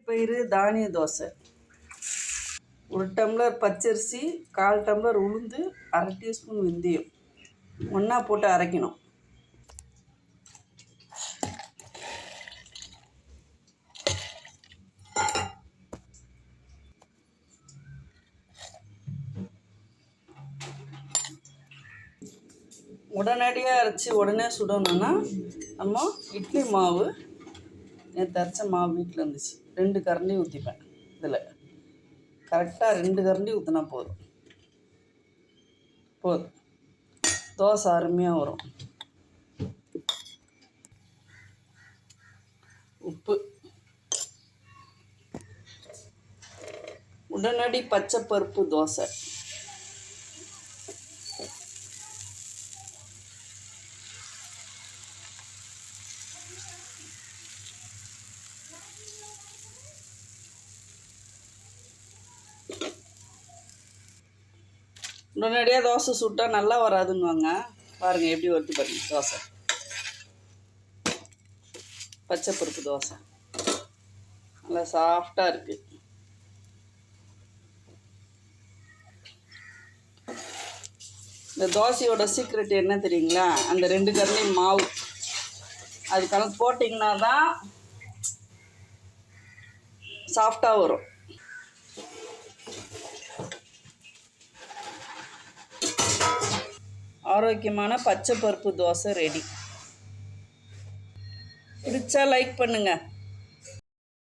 பயிறு தானிய தோசை. 1 டம்ளர் பச்சரிசி, 1/4 டம்ளர் உளுந்து, 1/2 டீஸ்பூன் வெந்தயம் ஒன்றா போட்டு அரைக்கணும். உடனடியாக அரைச்சி உடனே சுடணும்னா நம்ம இட்லி மாவு நேற்று அரைச்ச மாவு வீட்டில் இருந்துச்சு, 2 கரண்டி ஊற்றிப்பேன். இதில் கரெக்டாக 2 கரண்டி ஊற்றினா போதும். தோசை அருமையாக வரும். உப்பு, உடனடி பச்சைப்பருப்பு தோசை. உடனடியாக தோசை சுட்டால் நல்லா வராதுன்னுவாங்க. பாருங்கள் எப்படி வருது பாருங்கள் தோசை. பச்சைப்பருப்பு தோசை நல்லா சாஃப்டாக இருக்குது. இந்த தோசையோட சீக்ரெட் என்ன தெரியுங்களா? அந்த 2 கரண்டி மாவு அது கலந்து போட்டிங்கன்னா தான் சாஃப்டாக வரும். ஆரோக்கியமான பச்சைப்பருப்பு தோசை ரெடி. பிடிச்சா லைக் பண்ணுங்கள்.